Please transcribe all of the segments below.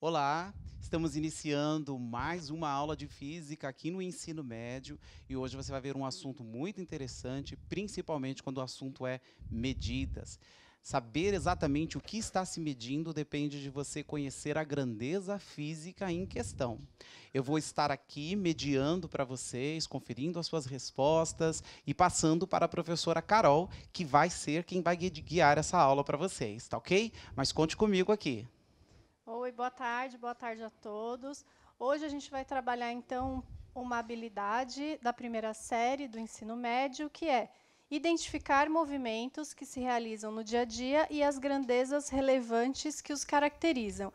Olá, estamos iniciando mais uma aula de física aqui no ensino médio e hoje você vai ver um assunto muito interessante, principalmente quando o assunto é medidas. Saber exatamente o que está se medindo depende de você conhecer a grandeza física em questão. Eu vou estar aqui mediando para vocês, conferindo as suas respostas e passando para a professora Carol, que vai ser quem vai guiar essa aula para vocês, tá ok? Mas conte comigo aqui. Oi, boa tarde a todos. Hoje a gente vai trabalhar, então, uma habilidade da primeira série do ensino médio, que é identificar movimentos que se realizam no dia a dia e as grandezas relevantes que os caracterizam.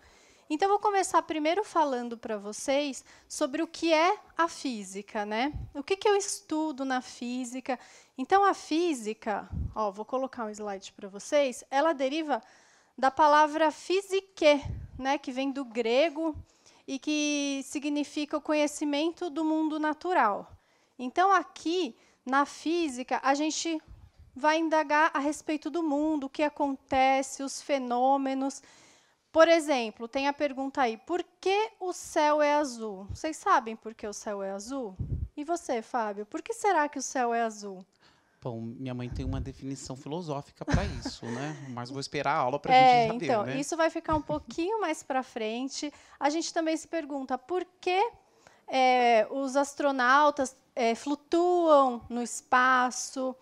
Então, vou começar primeiro falando para vocês sobre o que é a física, né? O que eu estudo na física? Então, a física, vou colocar um slide para vocês, ela deriva da palavra physique, né, que vem do grego e que significa o conhecimento do mundo natural. Então, aqui, na física, a gente vai indagar a respeito do mundo, o que acontece, os fenômenos. Por exemplo, tem a pergunta aí, por que o céu é azul? Vocês sabem por que o céu é azul? E você, Fábio, por que será que o céu é azul? Bom, minha mãe tem uma definição filosófica para isso, né? Mas vou esperar a aula para a gente saber, Então, né? isso vai ficar um pouquinho mais para frente. A gente também se pergunta por que os astronautas flutuam no espaço.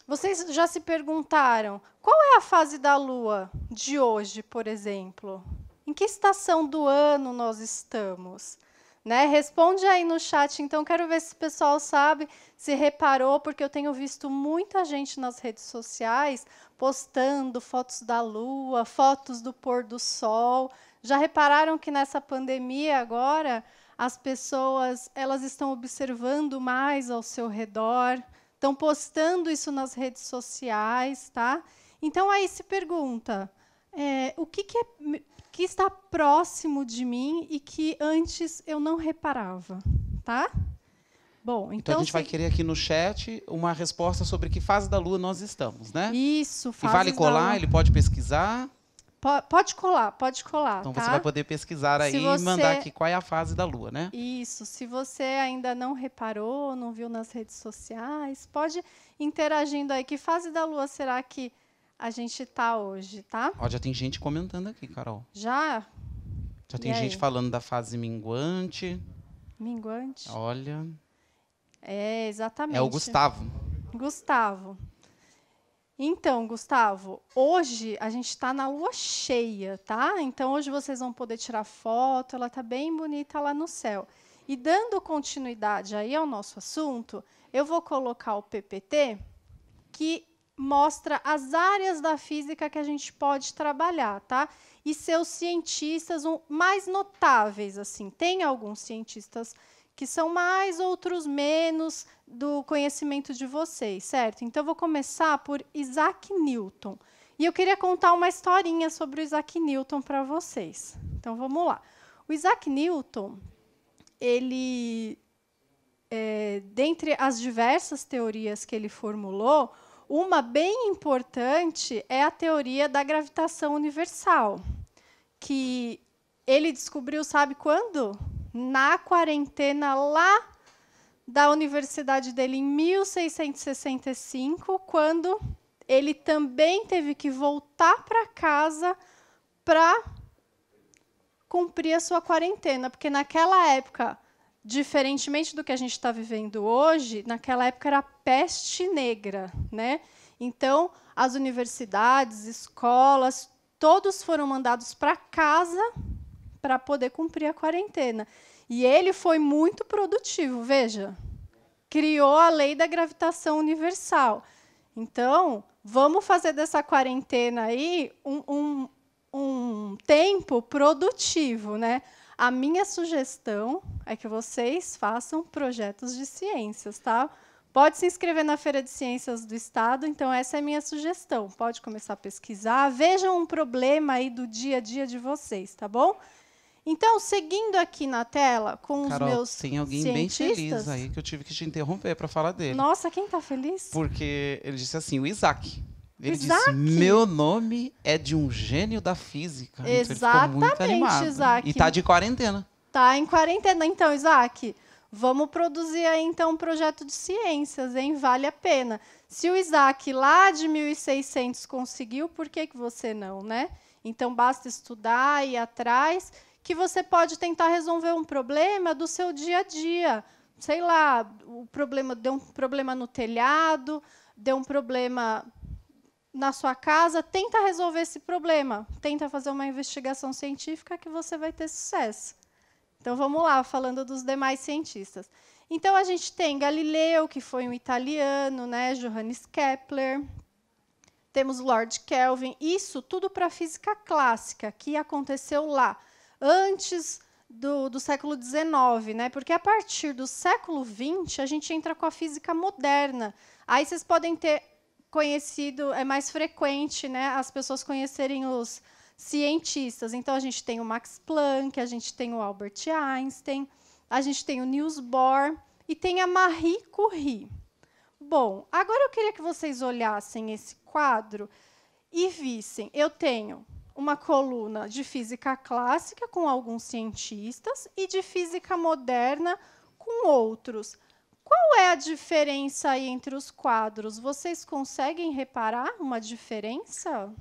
Vocês já se perguntaram qual é a fase da Lua de hoje, por exemplo? Em que estação do ano nós estamos? Né? Responde aí no chat, então, quero ver se o pessoal sabe, se reparou, porque eu tenho visto muita gente nas redes sociais postando fotos da Lua, fotos do pôr do sol. Já repararam que nessa pandemia agora, as pessoas elas estão observando mais ao seu redor, estão postando isso nas redes sociais, tá? Então, aí se pergunta, o que está próximo de mim e que antes eu não reparava, tá? Bom, Então a então gente vai querer aqui no chat uma resposta sobre que fase da Lua nós estamos, né? isso, E vale fases da colar, Lua. ele pode pesquisar. Pode colar, Então você vai tá? poder pesquisar Se aí e mandar você aqui qual é a fase da Lua, né? Isso, se você ainda não reparou, não viu nas redes sociais, pode ir interagindo aí. Que fase da Lua será que a gente está hoje, tá? Ó, já tem gente comentando aqui, Carol. Já? Já E tem gente aí? falando da fase minguante. Minguante? Olha, É, é o exatamente. Gustavo. Gustavo. Então, Gustavo, hoje a gente está na lua cheia, tá? Então, hoje vocês vão poder tirar foto, ela está bem bonita lá no céu. E dando continuidade aí ao nosso assunto, eu vou colocar o PPT, que mostra as áreas da física que a gente pode trabalhar, tá? E seus cientistas mais notáveis, assim. Tem alguns cientistas que são mais, outros menos do conhecimento de vocês, certo? Então, eu vou começar por Isaac Newton. E eu queria contar uma historinha sobre o Isaac Newton para vocês. Então, vamos lá. O Isaac Newton, ele, dentre as diversas teorias que ele formulou, uma bem importante é a teoria da gravitação universal, que ele descobriu, sabe quando? Na quarentena lá da universidade dele, em 1665, quando ele também teve que voltar para casa para cumprir a sua quarentena, porque naquela época, diferentemente do que a gente está vivendo hoje, naquela época era peste negra, né? Então, as universidades, escolas, todos foram mandados para casa para poder cumprir a quarentena. E ele foi muito produtivo, veja. Criou a lei da gravitação universal. Então, vamos fazer dessa quarentena aí um tempo produtivo, né? A minha sugestão é que vocês façam projetos de ciências, tá? Pode se inscrever na Feira de Ciências do Estado, então essa é a minha sugestão. Pode começar a pesquisar, vejam um problema aí do dia a dia de vocês, tá bom? Então, seguindo aqui na tela com os Carol, meus tem alguém bem feliz aí que eu tive que te interromper para falar dele. Nossa, quem está feliz? Porque ele disse assim, o Isaac. Ele disse, Isaac. meu nome é de um gênio da física. Então, ele ficou muito Exatamente, animado. Isaac. E tá de quarentena. Tá em quarentena. Então, Isaac, vamos produzir aí, então, um projeto de ciências, hein? Vale a pena. Se o Isaac lá de 1600 conseguiu, por que você não, né? Então, basta estudar, ir atrás, que você pode tentar resolver um problema do seu dia a dia. Sei lá, deu um problema no telhado, deu um problema na sua casa, tenta resolver esse problema. Tenta fazer uma investigação científica que você vai ter sucesso. Então, vamos lá, falando dos demais cientistas. Então, a gente tem Galileu, que foi um italiano, né? Johannes Kepler. Temos Lord Kelvin. Isso tudo para a física clássica, que aconteceu lá, antes do século XIX, né? Porque a partir do século XX, a gente entra com a física moderna. Aí vocês podem ter conhecido, é mais frequente, né, as pessoas conhecerem os cientistas. Então, a gente tem o Max Planck, a gente tem o Albert Einstein, a gente tem o Niels Bohr e tem a Marie Curie. Bom, agora eu queria que vocês olhassem esse quadro e vissem. Eu tenho uma coluna de física clássica com alguns cientistas e de física moderna com outros. Qual é a diferença aí entre os quadros? Vocês conseguem reparar uma diferença?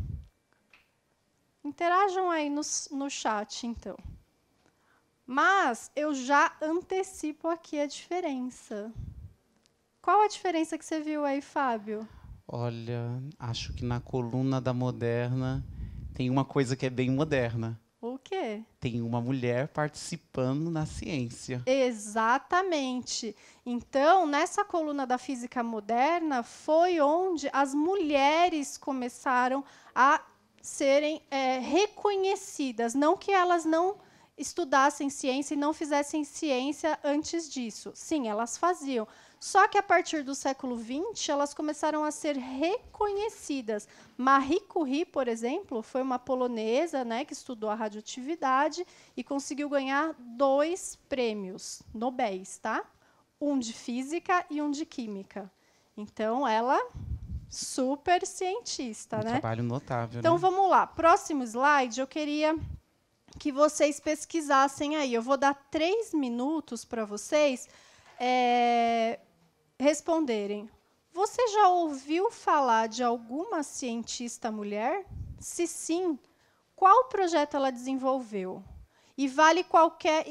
Interajam aí no chat, então. Mas eu já antecipo aqui a diferença. Qual a diferença que você viu aí, Fábio? Olha, acho que na coluna da moderna tem uma coisa que é bem moderna. O quê? Tem uma mulher participando na ciência. Exatamente. Então, nessa coluna da física moderna, foi onde as mulheres começaram a serem reconhecidas. Não que elas não estudassem ciência e não fizessem ciência antes disso. Sim, elas faziam. Só que, a partir do século XX, elas começaram a ser reconhecidas. Marie Curie, por exemplo, foi uma polonesa, né, que estudou a radioatividade e conseguiu ganhar 2 prêmios Nobéis, tá? Um de física e um de química. Então, ela, super cientista, né? Trabalho notável, então, né? vamos lá. Próximo slide, eu queria que vocês pesquisassem aí. Eu vou dar 3 minutos para vocês responderem. Você já ouviu falar de alguma cientista mulher? Se sim, qual projeto ela desenvolveu? E vale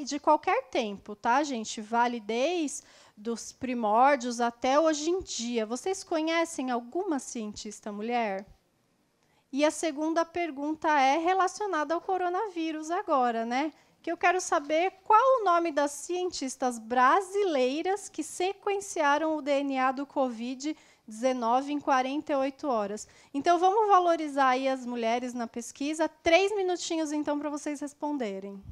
de qualquer tempo, tá, gente? Vale desde os primórdios até hoje em dia. Vocês conhecem alguma cientista mulher? E a segunda pergunta é relacionada ao coronavírus agora, né? Que eu quero saber qual o nome das cientistas brasileiras que sequenciaram o DNA do Covid-19 em 48 horas. Então, vamos valorizar aí as mulheres na pesquisa. 3 minutinhos, então, para vocês responderem.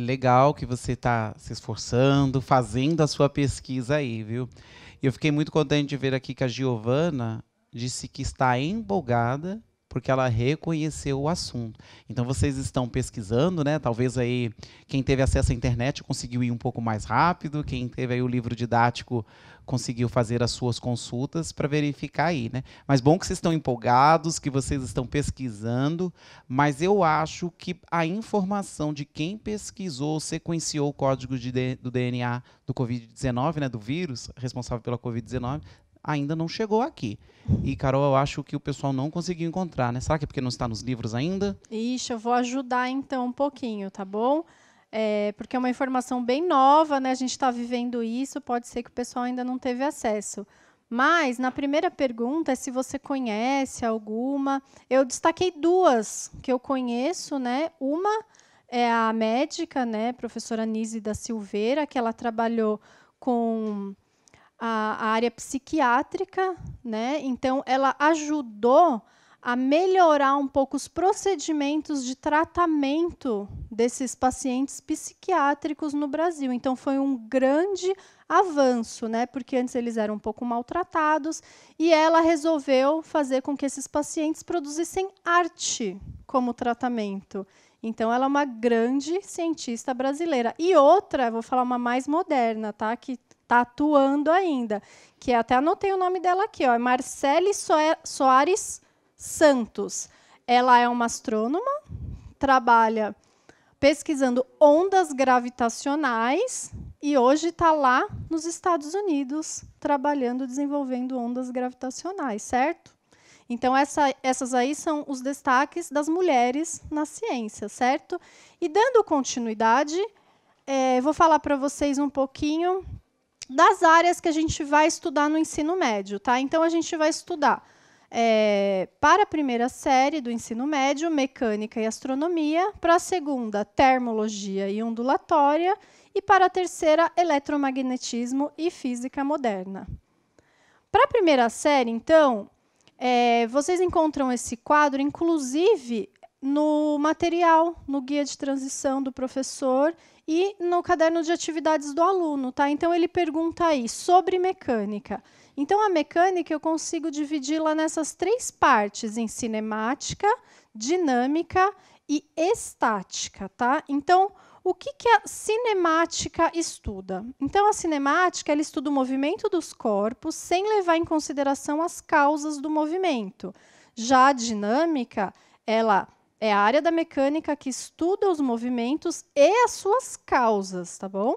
Legal que você está se esforçando, fazendo a sua pesquisa aí, viu? E eu fiquei muito contente de ver aqui que a Giovana disse que está empolgada porque ela reconheceu o assunto. Então vocês estão pesquisando, né? Talvez aí quem teve acesso à internet conseguiu ir um pouco mais rápido, quem teve aí o livro didático conseguiu fazer as suas consultas para verificar aí, né? Mas bom que vocês estão empolgados, que vocês estão pesquisando, mas eu acho que a informação de quem pesquisou, sequenciou o código do DNA do Covid-19, né, do vírus responsável pela Covid-19, ainda não chegou aqui. E, Carol, eu acho que o pessoal não conseguiu encontrar, né? Será que é porque não está nos livros ainda? Ixi, eu vou ajudar então um pouquinho, tá bom? Porque é uma informação bem nova, né? A gente está vivendo isso, pode ser que o pessoal ainda não teve acesso. Mas, na primeira pergunta, é se você conhece alguma. Eu destaquei duas que eu conheço, né? Uma é a médica, né? Professora Nise da Silveira, que ela trabalhou com a área psiquiátrica, né? Então, ela ajudou a melhorar um pouco os procedimentos de tratamento desses pacientes psiquiátricos no Brasil. Então, foi um grande avanço, né? Porque antes eles eram um pouco maltratados, e ela resolveu fazer com que esses pacientes produzissem arte como tratamento. Então, ela é uma grande cientista brasileira. E outra, vou falar uma mais moderna, tá? Que está atuando ainda, que até anotei o nome dela aqui, ó, é Marcele Soares Santos. Ela é uma astrônoma, trabalha pesquisando ondas gravitacionais e hoje está lá nos Estados Unidos, trabalhando, desenvolvendo ondas gravitacionais, certo? Então, essas aí são os destaques das mulheres na ciência, certo? E dando continuidade, vou falar para vocês um pouquinho das áreas que a gente vai estudar no ensino médio, tá? Então, a gente vai estudar para a primeira série do ensino médio, mecânica e astronomia, para a segunda, termologia e ondulatória, e para a terceira, eletromagnetismo e física moderna. Para a primeira série, então, vocês encontram esse quadro, inclusive, no material, no guia de transição do professor e no caderno de atividades do aluno, tá? Então, ele pergunta aí sobre mecânica. Então, a mecânica eu consigo dividi-la nessas três partes, em cinemática, dinâmica e estática, tá? Então, o que a cinemática estuda? Então, a cinemática ela estuda o movimento dos corpos sem levar em consideração as causas do movimento. Já a dinâmica, ela é a área da mecânica que estuda os movimentos e as suas causas, tá bom?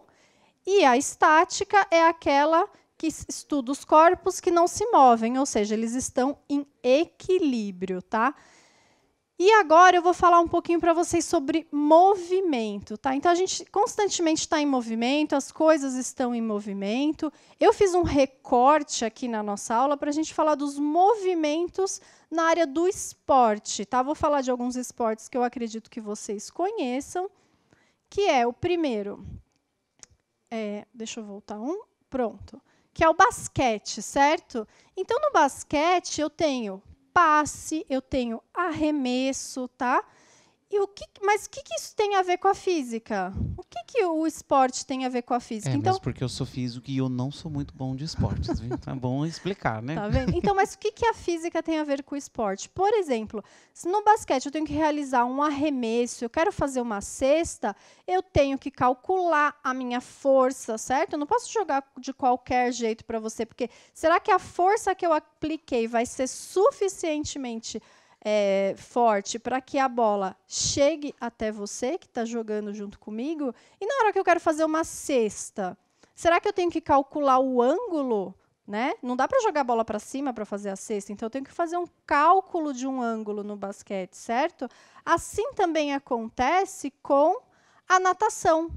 E a estática é aquela que estuda os corpos que não se movem, ou seja, eles estão em equilíbrio, tá? E agora eu vou falar um pouquinho para vocês sobre movimento, tá? Então, a gente constantemente está em movimento, as coisas estão em movimento. Eu fiz um recorte aqui na nossa aula para a gente falar dos movimentos na área do esporte, tá? Vou falar de alguns esportes que eu acredito que vocês conheçam, que é o primeiro. Deixa eu voltar pronto. Que é o basquete, certo? Então, no basquete, eu tenho passe, eu tenho arremesso, tá? E mas o que isso tem a ver com a física? O que o esporte tem a ver com a física? Então, mesmo porque eu sou físico e eu não sou muito bom de esportes, viu? Então é bom explicar, né? Tá vendo? Então, mas o que a física tem a ver com o esporte? Por exemplo, se no basquete eu tenho que realizar um arremesso, eu quero fazer uma cesta, eu tenho que calcular a minha força, certo? Eu não posso jogar de qualquer jeito para você, porque será que a força que eu apliquei vai ser suficientemente forte para que a bola chegue até você, que está jogando junto comigo? E na hora que eu quero fazer uma cesta, será que eu tenho que calcular o ângulo? Né? Não dá para jogar a bola para cima para fazer a cesta, então eu tenho que fazer um cálculo de um ângulo no basquete, certo? Assim também acontece com a natação.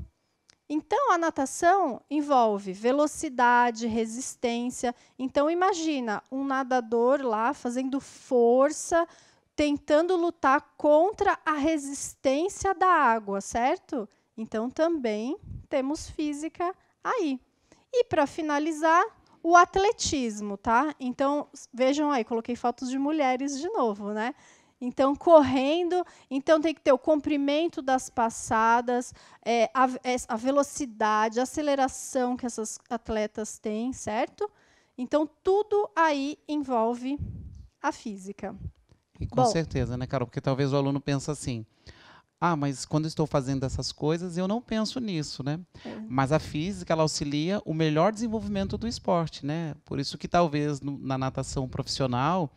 Então, a natação envolve velocidade, resistência. Então, imagina um nadador lá fazendo força, tentando lutar contra a resistência da água, certo? Então, também temos física aí. E, para finalizar, o atletismo, tá? Então, vejam aí, coloquei fotos de mulheres de novo, né? Então, correndo, então tem que ter o comprimento das passadas, a velocidade, a aceleração que essas atletas têm, certo? Então, tudo aí envolve a física. E com Bom, certeza, né, Carol? Porque talvez o aluno pense assim, ah, mas quando eu estou fazendo essas coisas, eu não penso nisso, né? Mas a física, ela auxilia o melhor desenvolvimento do esporte, né? Por isso que talvez na natação profissional,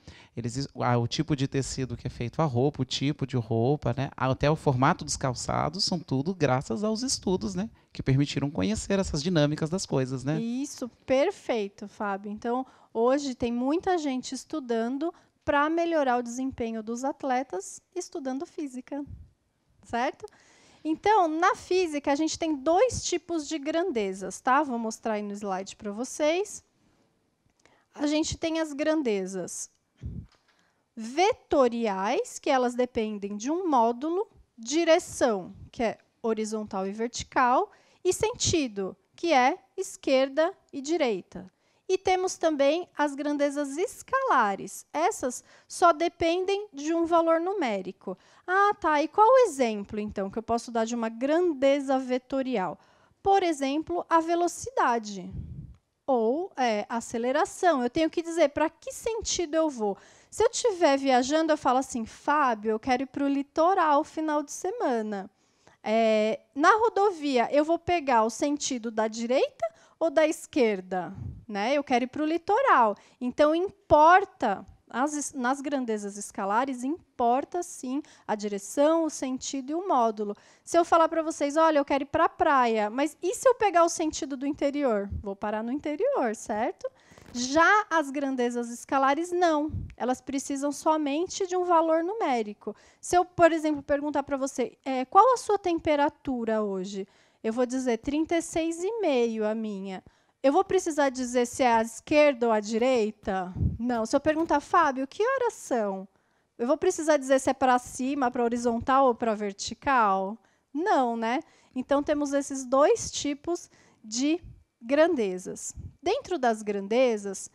o tipo de tecido que é feito a roupa, o tipo de roupa, né? Até o formato dos calçados, são tudo graças aos estudos, né? Que permitiram conhecer essas dinâmicas das coisas, né? isso, perfeito, Fábio. Então, hoje tem muita gente estudando para melhorar o desempenho dos atletas, estudando física, certo? Então, na física, a gente tem 2 tipos de grandezas, tá? Vou mostrar aí no slide para vocês. A gente tem as grandezas vetoriais, que elas dependem de um módulo, direção, que é horizontal e vertical, e sentido, que é esquerda e direita. E temos também as grandezas escalares. Essas só dependem de um valor numérico. Ah, tá. E qual o exemplo, então, que eu posso dar de uma grandeza vetorial? Por exemplo, a velocidade ou aceleração. Eu tenho que dizer para que sentido eu vou. Se eu estiver viajando, eu falo assim, Fábio, eu quero ir para o litoral final de semana. Na rodovia, eu vou pegar o sentido da direita ou da esquerda? Né? Eu quero ir para o litoral. Então, importa, nas grandezas escalares, importa, sim, a direção, o sentido e o módulo. Se eu falar para vocês, olha, eu quero ir para a praia, mas e se eu pegar o sentido do interior? Vou parar no interior, certo? Já as grandezas escalares, não. Elas precisam somente de um valor numérico. Se eu, por exemplo, perguntar para você, qual a sua temperatura hoje? Eu vou dizer 36,5 a minha. Eu vou precisar dizer se é a esquerda ou a direita? Não. Se eu perguntar, Fábio, que horas são? Eu vou precisar dizer se é para cima, para horizontal ou para vertical? Não, né? Então, temos esses 2 tipos de grandezas. Dentro das grandezas,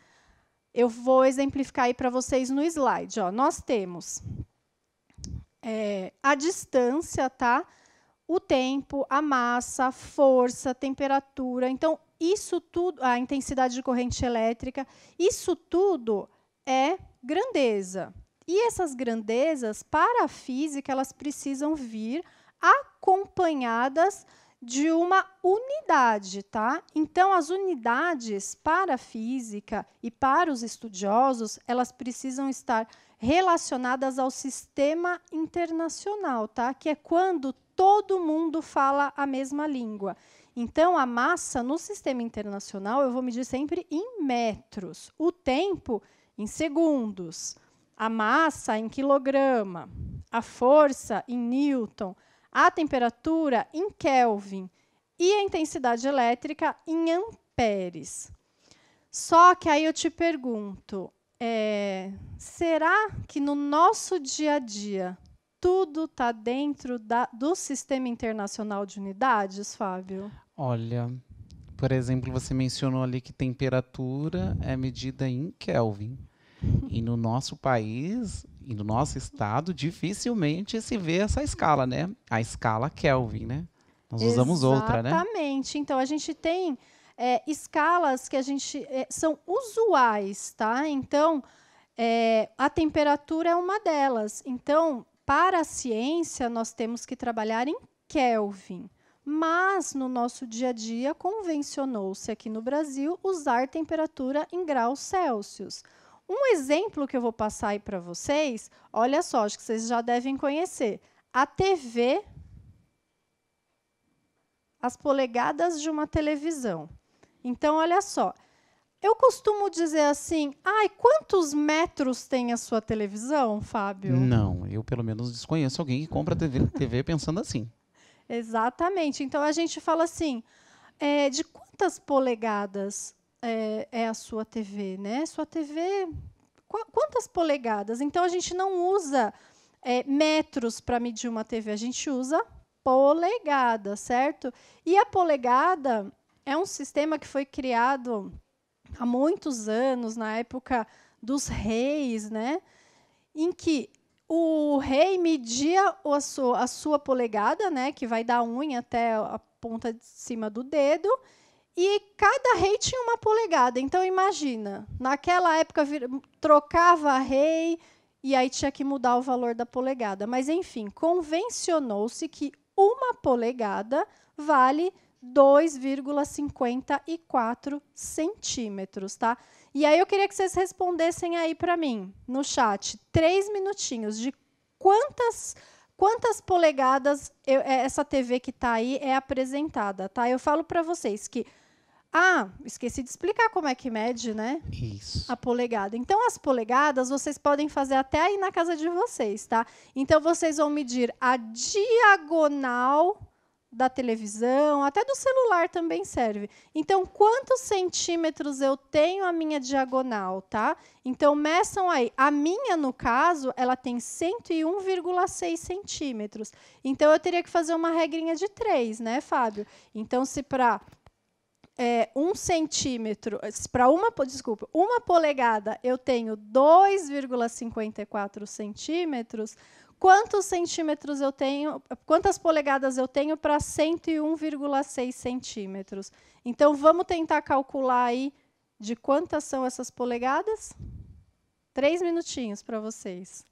eu vou exemplificar aí para vocês no slide. Ó, nós temos a distância, tá? O tempo, a massa, a força, a temperatura. Então, isso tudo, a intensidade de corrente elétrica, isso tudo é grandeza. E essas grandezas, para a física, elas precisam vir acompanhadas de uma unidade, tá? Então, as unidades para a física e para os estudiosos, elas precisam estar relacionadas ao sistema internacional, tá? Que é quando todo mundo fala a mesma língua. Então, a massa no sistema internacional, eu vou medir sempre em metros. O tempo, em segundos. A massa, em quilograma. A força, em newton. A temperatura, em Kelvin. E a intensidade elétrica, em amperes. Só que aí eu te pergunto, será que no nosso dia a dia tudo está dentro do Sistema Internacional de Unidades, Fábio? Olha, por exemplo, você mencionou ali que temperatura é medida em Kelvin. E no nosso país e no nosso estado, dificilmente se vê essa escala, né? A escala Kelvin, né? Nós usamos outra, né? Exatamente. Então, a gente tem escalas que são usuais, tá? Então, a temperatura é uma delas. Então, para a ciência, nós temos que trabalhar em Kelvin. Mas, no nosso dia a dia, convencionou-se aqui no Brasil usar temperatura em graus Celsius. Um exemplo que eu vou passar aí para vocês, olha só, acho que vocês já devem conhecer. A TV, as polegadas de uma televisão. Então, olha só, eu costumo dizer assim, quantos metros tem a sua televisão, Fábio? Não, eu pelo menos desconheço alguém que compra TV pensando assim. Exatamente. Então, a gente fala assim, de quantas polegadas é a sua TV, né? Sua TV, quantas polegadas? Então, a gente não usa metros para medir uma TV, a gente usa polegada, certo? E a polegada é um sistema que foi criado há muitos anos, na época dos reis, né? Em que o rei media a sua polegada, né, que vai da unha até a ponta de cima do dedo, e cada rei tinha uma polegada. Então, imagina, naquela época trocava rei e aí tinha que mudar o valor da polegada. Mas, enfim, convencionou-se que uma polegada vale 2,54 centímetros, tá? E aí eu queria que vocês respondessem aí para mim, no chat, 3 minutinhos, de quantas polegadas essa TV que está aí é apresentada, tá? Eu falo para vocês que... esqueci de explicar como é que mede, né? Isso. A polegada. Então, as polegadas, vocês podem fazer até aí na casa de vocês, tá? Então, vocês vão medir a diagonal da televisão, até do celular também serve. Então, quantos centímetros eu tenho a minha diagonal, tá? Então, meçam aí. A minha, no caso, ela tem 101,6 centímetros. Então, eu teria que fazer uma regrinha de 3, né, Fábio? Então, se para... 1 centímetro, para uma polegada eu tenho 2,54 centímetros, quantos centímetros eu tenho, quantas polegadas eu tenho para 101,6 centímetros? Então, vamos tentar calcular aí de quantas são essas polegadas? 3 minutinhos para vocês.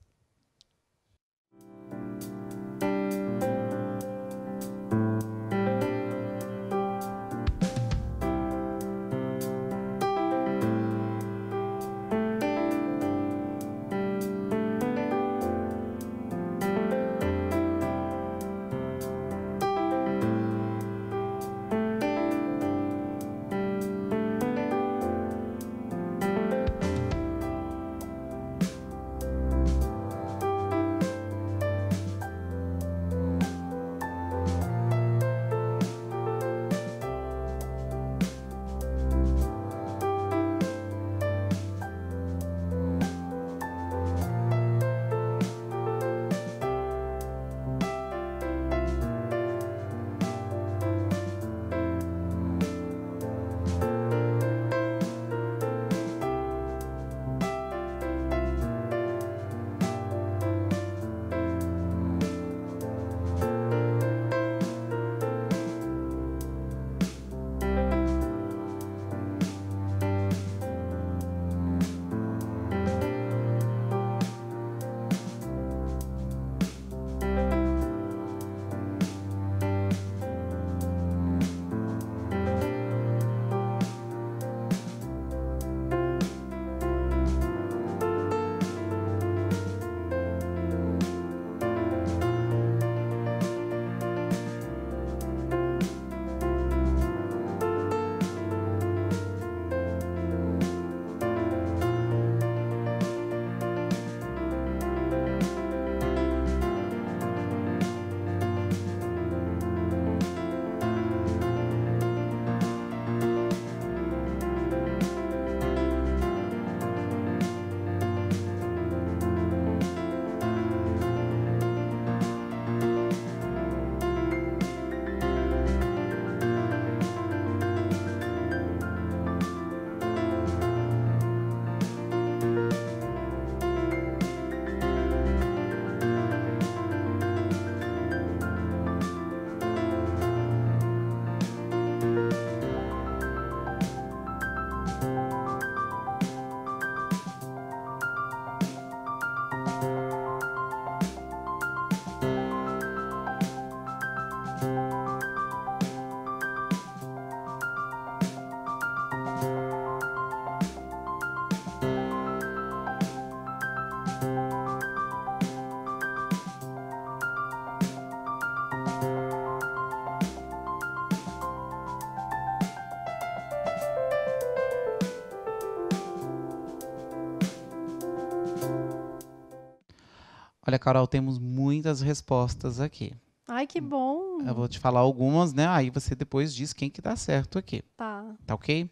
Olha, Carol, temos muitas respostas aqui. Ai, que bom. Eu vou te falar algumas, né? Aí você depois diz quem que dá certo aqui. Tá. Tá ok?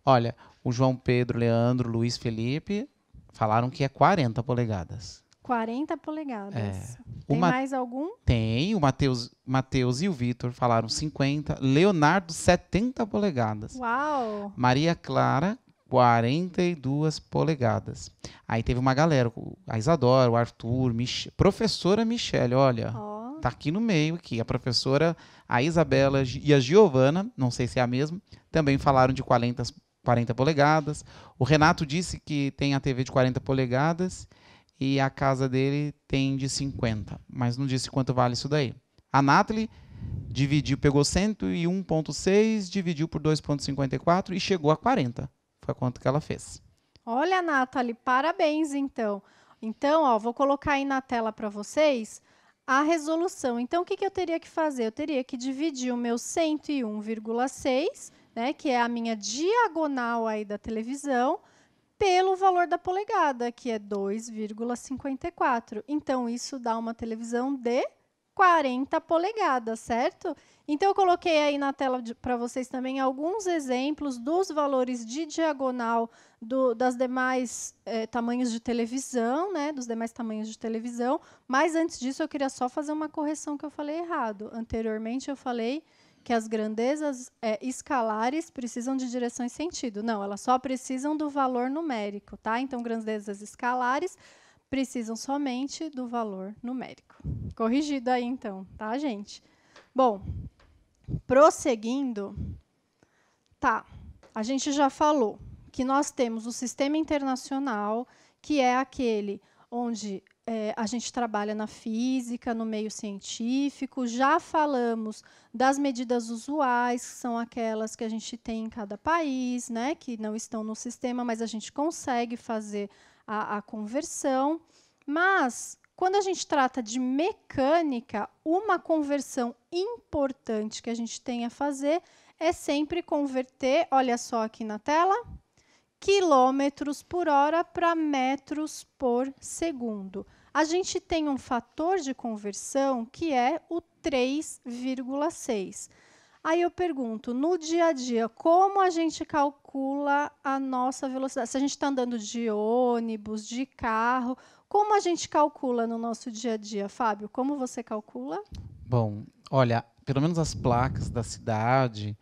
Olha, o João Pedro, Leandro, Luiz Felipe falaram que é 40 polegadas. 40 polegadas. É. Tem mais algum? Tem. O Matheus e o Vitor falaram 50. Leonardo, 70 polegadas. Uau! Maria Clara, 42 polegadas. Aí teve uma galera, a Isadora, o Arthur, professora Michele, olha, tá aqui no meio, aqui, a professora, a Isabela e a Giovana, não sei se é a mesma, também falaram de 40 polegadas. O Renato disse que tem a TV de 40 polegadas e a casa dele tem de 50, mas não disse quanto vale isso daí. A Nathalie pegou 101.6, dividiu por 2.54 e chegou a 40. Foi quanto que ela fez. Olha, Nathalie, parabéns, então. Então, ó, vou colocar aí na tela para vocês a resolução. Então, o que eu teria que fazer? Eu teria que dividir o meu 101,6, né, que é a minha diagonal aí da televisão, pelo valor da polegada, que é 2,54. Então, isso dá uma televisão de 40 polegadas, certo? Então, eu coloquei aí na tela para vocês também alguns exemplos dos valores de diagonal das demais tamanhos de televisão, né? Dos demais tamanhos de televisão. Mas, antes disso, eu queria só fazer uma correção que eu falei errado. Anteriormente, eu falei que as grandezas escalares precisam de direção e sentido. Não, elas só precisam do valor numérico, tá? Então, grandezas escalares precisam somente do valor numérico. Corrigido aí, então, tá, gente? Bom, prosseguindo, tá, a gente já falou que nós temos o sistema internacional, que é aquele onde a gente trabalha na física, no meio científico. Já falamos das medidas usuais, que são aquelas que a gente tem em cada país, né, que não estão no sistema, mas a gente consegue fazer a conversão. Mas, quando a gente trata de mecânica, uma conversão importante que a gente tem a fazer é sempre converter, olha só aqui na tela, quilômetros por hora para metros por segundo. A gente tem um fator de conversão que é o 3,6. Aí eu pergunto, no dia a dia, como a gente calcula a nossa velocidade? Se a gente está andando de ônibus, de carro, como a gente calcula no nosso dia a dia, Fábio? Como você calcula? Bom, olha, pelo menos as placas da cidade,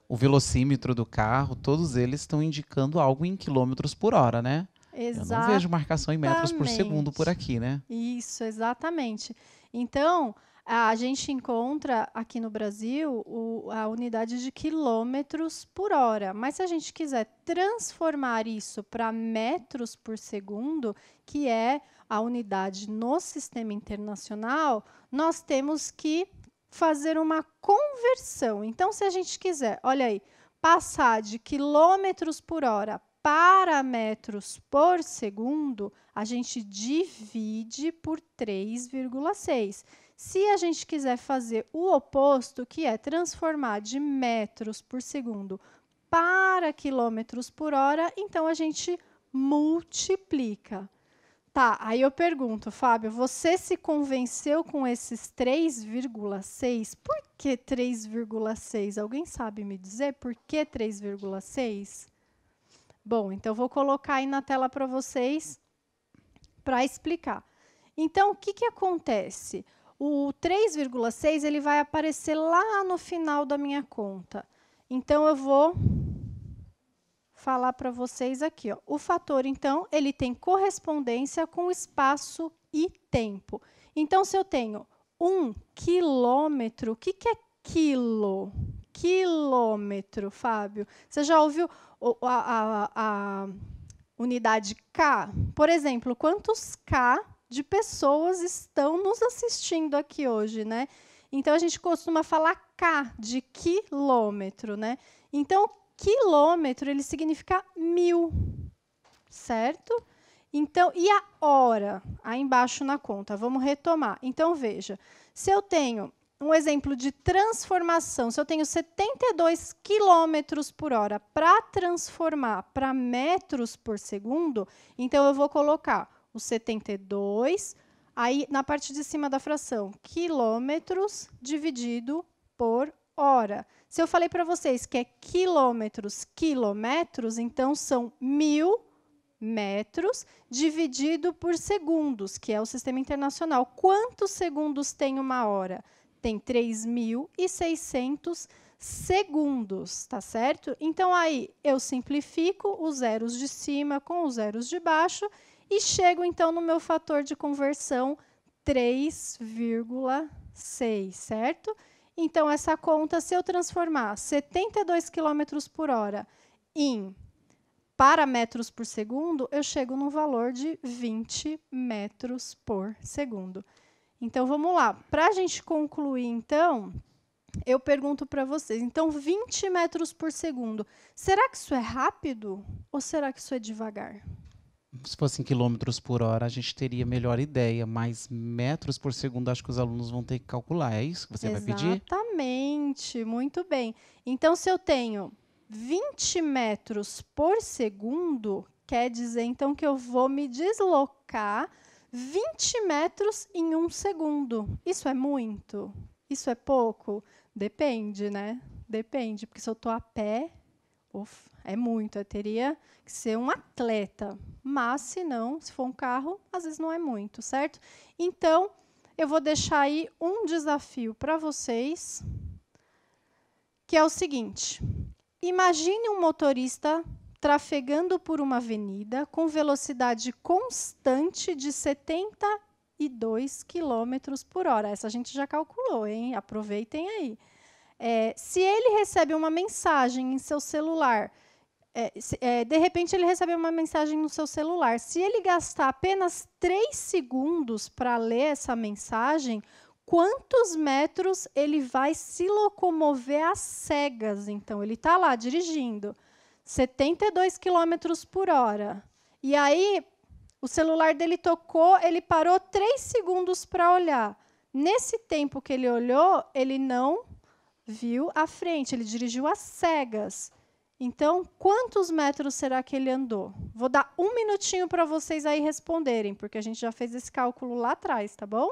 o velocímetro do carro, todos eles estão indicando algo em quilômetros por hora, né? Exatamente. Eu não vejo marcação em metros por segundo por aqui, né? Isso, exatamente. Então, a gente encontra aqui no Brasil a unidade de quilômetros por hora. Mas se a gente quiser transformar isso para metros por segundo, que é a unidade no sistema internacional, nós temos que fazer uma conversão. Então, se a gente quiser, olha aí, passar de quilômetros por hora para metros por segundo, a gente divide por 3,6. Se a gente quiser fazer o oposto, que é transformar de metros por segundo para quilômetros por hora, então a gente multiplica. Tá, aí eu pergunto, Fábio, você se convenceu com esses 3,6? Por que 3,6? Alguém sabe me dizer por que 3,6? Bom, então vou colocar aí na tela para vocês para explicar. Então, o que acontece? O 3,6 ele vai aparecer lá no final da minha conta. Então, eu vou falar para vocês aqui, ó. O fator, então, ele tem correspondência com espaço e tempo. Então, se eu tenho 1 quilômetro, o que é quilo? Quilômetro, Fábio. Você já ouviu a unidade K? Por exemplo, quantos K de pessoas estão nos assistindo aqui hoje, né? Então, a gente costuma falar K de quilômetro, né? Então, quilômetro, ele significa 1000, certo? Então, e a hora? Aí embaixo na conta, vamos retomar. Então, veja, se eu tenho um exemplo de transformação, se eu tenho 72 quilômetros por hora para transformar para metros por segundo, então eu vou colocar o 72, aí na parte de cima da fração, quilômetros dividido por hora. Se eu falei para vocês que é quilômetros, quilometros, então são 1000 metros dividido por segundos, que é o sistema internacional. Quantos segundos tem uma hora? Tem 3.600 segundos, tá certo? Então, aí, eu simplifico os zeros de cima com os zeros de baixo e chego, então, no meu fator de conversão 3,6, certo? Então, essa conta, se eu transformar 72 km por hora em parametros por segundo, eu chego no valor de 20 metros por segundo. Então, vamos lá. Para a gente concluir, então, eu pergunto para vocês. Então, 20 metros por segundo. Será que isso é rápido ou será que isso é devagar? Se fosse em quilômetros por hora, a gente teria melhor ideia, mas metros por segundo, acho que os alunos vão ter que calcular. É isso que você vai pedir? Exatamente, muito bem. Então, se eu tenho 20 metros por segundo, quer dizer, então, que eu vou me deslocar 20 metros em 1 segundo. Isso é muito? Isso é pouco? Depende, né? Depende, porque se eu estou a pé, é muito. Eu teria que ser um atleta. Mas, se não, se for um carro, às vezes não é muito, certo? Então, eu vou deixar aí um desafio para vocês, que é o seguinte. Imagine um motorista trafegando por uma avenida com velocidade constante de 72 km por hora. Essa a gente já calculou, hein? Aproveitem aí. Se ele recebe uma mensagem em seu celular, de repente ele recebe uma mensagem no seu celular, se ele gastar apenas 3 segundos para ler essa mensagem, quantos metros ele vai se locomover às cegas? Então, ele está lá dirigindo, 72 km por hora. E aí, o celular dele tocou, ele parou 3 segundos para olhar. Nesse tempo que ele olhou, ele não viu à frente, ele dirigiu às cegas. Então, quantos metros será que ele andou? Vou dar 1 minutinho para vocês aí responderem, porque a gente já fez esse cálculo lá atrás, tá bom?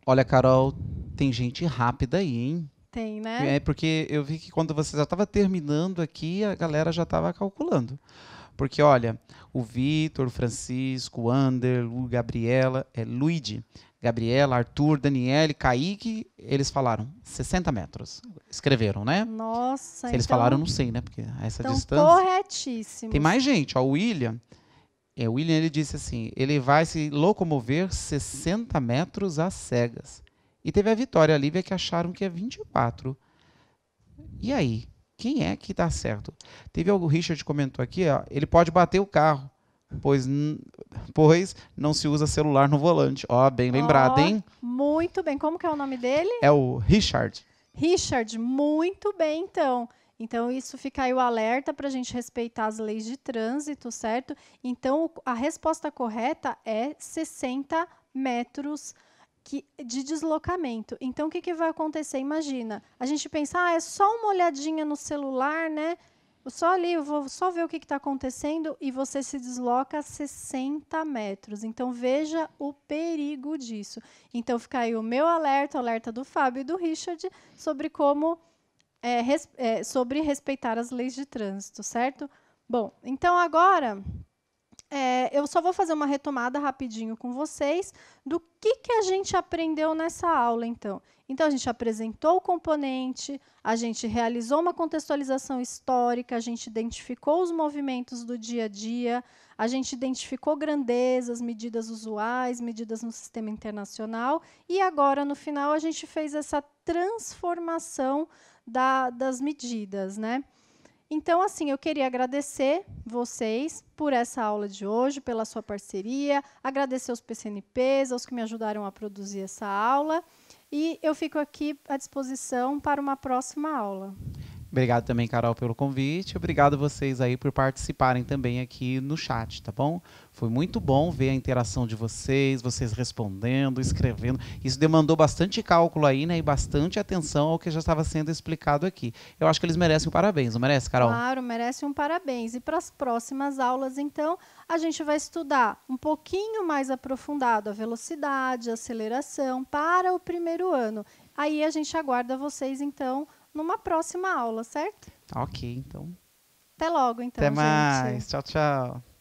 Olha, Carol, tem gente rápida aí, hein? Tem, né? É porque eu vi que quando você já estava terminando aqui, a galera já estava calculando. Porque, olha, o Vitor, o Francisco, o Ander, o Gabriela, Luigi, Gabriela, Arthur, Daniele, Kaique, eles falaram 60 metros. Escreveram, né? Nossa, Se eles falaram, eu não sei, né? Porque essa então, distância... corretíssimo. Tem mais gente, ó, o William. O William, ele disse assim, ele vai se locomover 60 metros às cegas. E teve a Vitória e a Lívia que acharam que é 24. E aí? Quem é que está certo? Teve o Richard comentou aqui, ó, ele pode bater o carro, pois não se usa celular no volante. Ó, bem lembrado, hein? Muito bem. Como que é o nome dele? É o Richard. Richard, muito bem, então. Então, isso fica aí o alerta para a gente respeitar as leis de trânsito, certo? Então, a resposta correta é 60 metros de deslocamento. Então, o que vai acontecer? Imagina, a gente pensa, é só uma olhadinha no celular, né? Só ali, eu vou só ver o que está acontecendo, e você se desloca 60 metros. Então, veja o perigo disso. Então, fica aí o meu alerta, o alerta do Fábio e do Richard, sobre como... sobre respeitar as leis de trânsito, certo? Bom, então agora eu só vou fazer uma retomada rapidinho com vocês do que a gente aprendeu nessa aula, então. Então, a gente apresentou o componente, a gente realizou uma contextualização histórica, a gente identificou os movimentos do dia a dia, A gente identificou grandezas, medidas usuais, medidas no sistema internacional, e agora, no final, a gente fez essa transformação das medidas, né? Então, assim, eu queria agradecer vocês por essa aula de hoje, pela sua parceria, agradecer aos PCNPs, aos que me ajudaram a produzir essa aula, e eu fico aqui à disposição para uma próxima aula. Obrigado também, Carol, pelo convite. Obrigado vocês aí por participarem também aqui no chat, tá bom? Foi muito bom ver a interação de vocês respondendo, escrevendo. Isso demandou bastante cálculo aí, né? E bastante atenção ao que já estava sendo explicado aqui. Eu acho que eles merecem um parabéns, não merece, Carol? Claro, merece um parabéns. E para as próximas aulas, então, a gente vai estudar um pouquinho mais aprofundado a velocidade, a aceleração para o primeiro ano. Aí a gente aguarda vocês, então, numa próxima aula, certo? Ok, então. Até logo, então, Até mais. gente. Tchau, tchau.